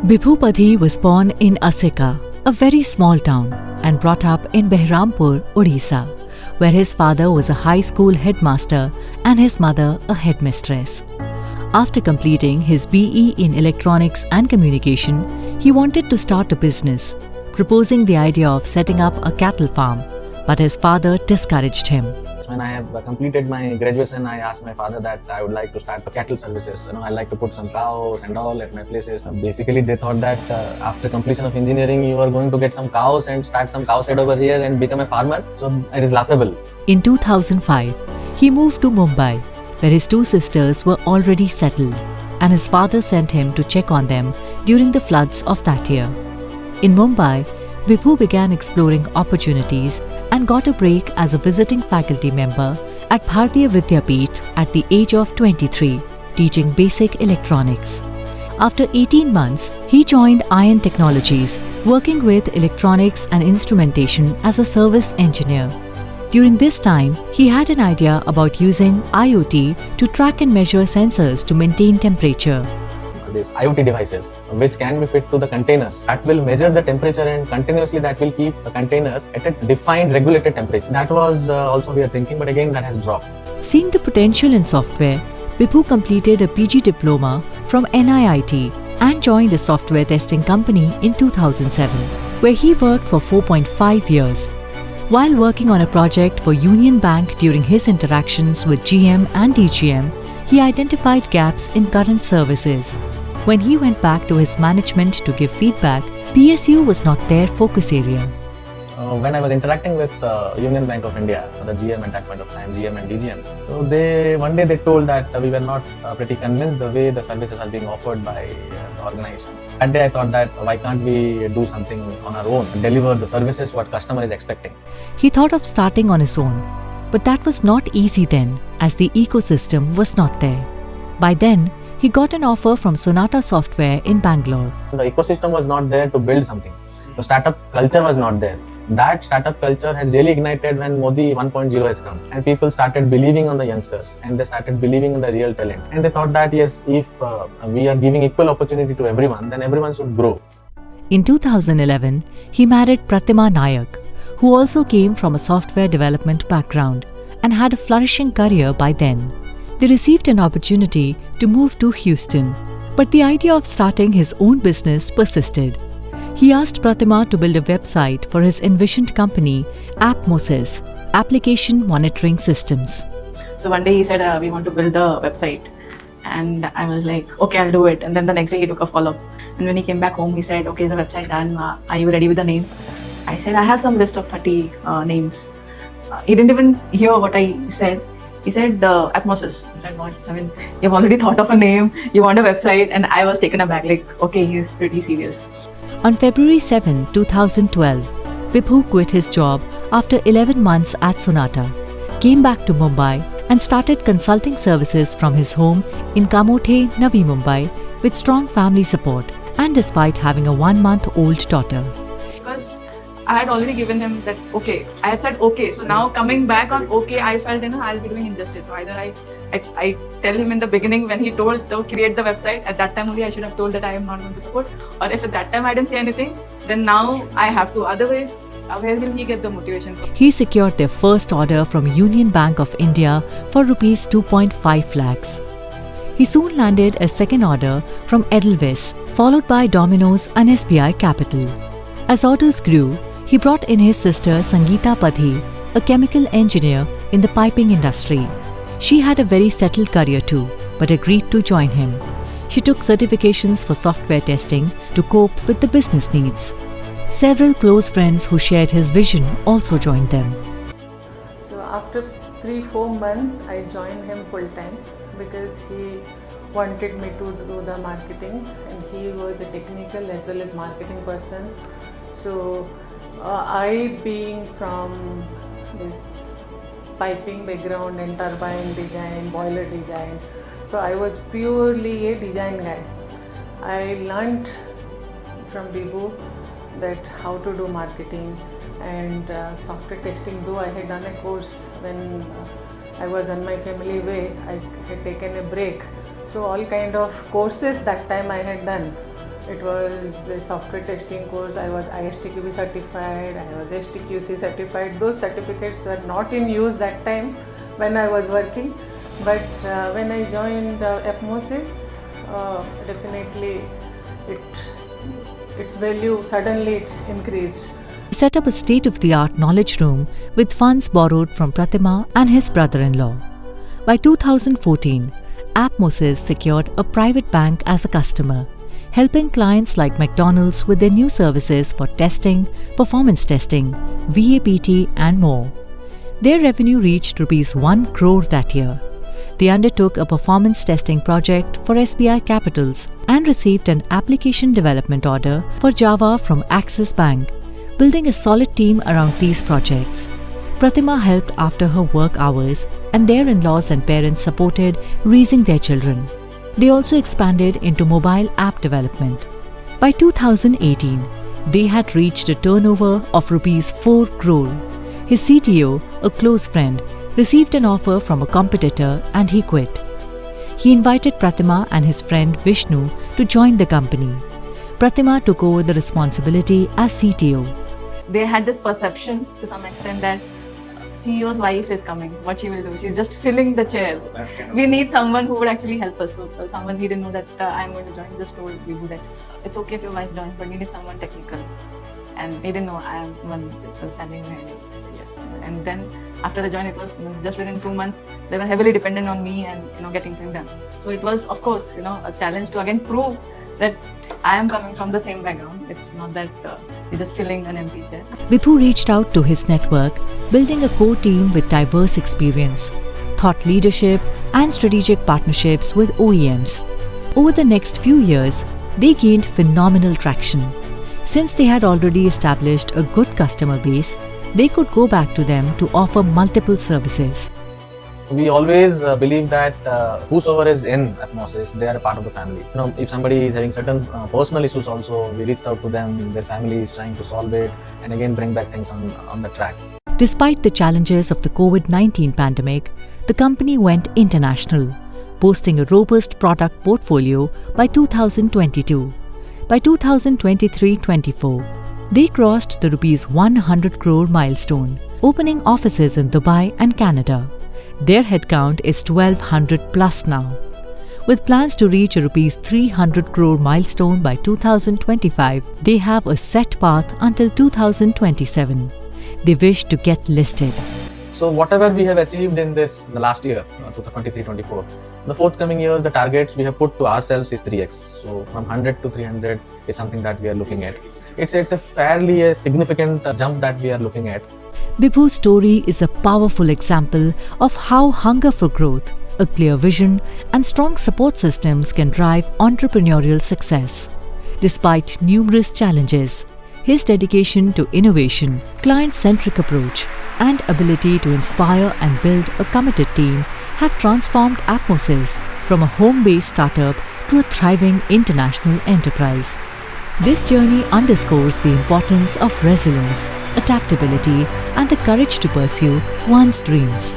Bibhu Padhi was born in Asika, a very small town, and brought up in Behrampur, Odisha, where his father was a high school headmaster and his mother a headmistress. After completing his BE in Electronics and Communication, he wanted to start a business, proposing the idea of setting up a cattle farm, but his father discouraged him. When I have completed my graduation, I asked my father that I would like to start cattle services. I like to put some cows and all at my places. Basically, they thought that after completion of engineering, you are going to get some cows and start some cow shed over here and become a farmer. So it is laughable. In 2005, he moved to Mumbai, where his two sisters were already settled, and his father sent him to check on them during the floods of that year. In Mumbai, Bibhu began exploring opportunities and got a break as a visiting faculty member at Bharatiya Vidyapeeth at the age of 23, teaching basic electronics. After 18 months, he joined Ion Technologies, working with electronics and instrumentation as a service engineer. During this time, he had an idea about using IoT to track and measure sensors to maintain temperature. These IoT devices which can be fit to the containers that will measure the temperature and continuously that will keep the container at a defined regulated temperature. That was also we are thinking, but again that has dropped. Seeing the potential in software, Bibhu completed a PG diploma from NIIT and joined a software testing company in 2007, where he worked for 4.5 years. While working on a project for Union Bank during his interactions with GM and DGM, he identified gaps in current services. When he went back to his management to give feedback, PSU was not their focus area. When I was interacting with Union Bank of India, the GM at that point of time, GM and DGM, so one day they told that we were not pretty convinced the way the services are being offered by the organization. That day I thought that why can't we do something on our own, deliver the services what customer is expecting. He thought of starting on his own, but that was not easy then, as the ecosystem was not there. By then, he got an offer from Sonata Software in Bangalore. The ecosystem was not there to build something. The startup culture was not there. That startup culture has really ignited when Modi 1.0 has come, and people started believing on the youngsters and they started believing in the real talent. And they thought that yes, if we are giving equal opportunity to everyone, then everyone should grow. In 2011, he married Pratima Nayak, who also came from a software development background and had a flourishing career by then. They received an opportunity to move to Houston, but the idea of starting his own business persisted. He asked Pratima to build a website for his envisioned company, ApMoSys, Application Monitoring Systems. So one day he said, we want to build the website. And I was like, okay, I'll do it. And then the next day he took a follow-up. And when he came back home, he said, okay, is the website done? Are you ready with the name? I said, I have some list of 30 names. He didn't even hear what I said. He said, ApMoSys. I said, what? I mean, you've already thought of a name, you want a website, and I was taken aback, like, okay, he's pretty serious. On February 7, 2012, Bibhu quit his job after 11 months at Sonata, came back to Mumbai and started consulting services from his home in Kamote, Navi Mumbai with strong family support and despite having a 1-month-old daughter. Because I had already given him that okay. I had said okay. So now coming back on okay, I felt I'll be doing injustice. So either I tell him in the beginning when he told to create the website, at that time only I should have told that I am not going to support. Or if at that time I didn't say anything, then now I have to. Otherwise, where will he get the motivation? He secured their first order from Union Bank of India for Rs 2.5 lakhs. He soon landed a second order from Edelweiss, followed by Domino's and SBI Capital. As orders grew, he brought in his sister Sangeeta Padhi, a chemical engineer in the piping industry. She had a very settled career too, but agreed to join him. She took certifications for software testing to cope with the business needs. Several close friends who shared his vision also joined them. So after 3-4 months, I joined him full time because he wanted me to do the marketing, and he was a technical as well as marketing person. So I being from this piping background and turbine design, boiler design, so I was purely a design guy. I learnt from Bibhu that how to do marketing and software testing, though I had done a course when I was on my family way. I had taken a break, so all kind of courses that time I had done. It was a software testing course. I was ISTQB certified, I was STQC certified. Those certificates were not in use that time when I was working. But when I joined ApMoSys, definitely its value suddenly it increased. He set up a state-of-the-art knowledge room with funds borrowed from Pratima and his brother-in-law. By 2014, ApMoSys secured a private bank as a customer, helping clients like McDonald's with their new services for testing, performance testing, VAPT and more. Their revenue reached ₹1 crore that year. They undertook a performance testing project for SBI Capitals and received an application development order for Java from Axis Bank, building a solid team around these projects. Pratima helped after her work hours, and their in-laws and parents supported raising their children. They also expanded into mobile app development. By 2018, they had reached a turnover of ₹4 crore. His CTO, a close friend, received an offer from a competitor and he quit. He invited Pratima and his friend Vishnu to join the company. Pratima took over the responsibility as CTO. They had this perception to some extent that CEO's wife is coming, what she will do, she's just filling the chair. We need someone who would actually help us. So someone, he didn't know that I'm going to join, just told Bibhu that it's okay if your wife joins, but we need someone technical. And he didn't know I am one standing behind him. I said yes. And then after I joined, it was just within 2 months, they were heavily dependent on me and getting things done. So it was, of course, a challenge to again prove that I am coming from the same background. It's not that you're just filling an empty chair. Bibhu reached out to his network, building a core team with diverse experience, thought leadership, and strategic partnerships with OEMs. Over the next few years, they gained phenomenal traction. Since they had already established a good customer base, they could go back to them to offer multiple services. We always believe that whosoever is in ApMoSys, they are a part of the family. If somebody is having certain personal issues also, we reached out to them, their family is trying to solve it and again bring back things on the track. Despite the challenges of the COVID-19 pandemic, the company went international, boasting a robust product portfolio by 2022. By 2023-24, they crossed the ₹100 crore milestone, opening offices in Dubai and Canada. Their headcount is 1,200 plus now. With plans to reach a ₹300 crore milestone by 2025, they have a set path until 2027. They wish to get listed. So whatever we have achieved in the last year, 2023-24, the forthcoming years, the targets we have put to ourselves is 3x. So from 100 to 300 is something that we are looking at. It's a fairly significant jump that we are looking at. Bibhu's story is a powerful example of how hunger for growth, a clear vision, and strong support systems can drive entrepreneurial success. Despite numerous challenges, his dedication to innovation, client-centric approach, and ability to inspire and build a committed team have transformed ApMoSys from a home-based startup to a thriving international enterprise. This journey underscores the importance of resilience, adaptability, and the courage to pursue one's dreams.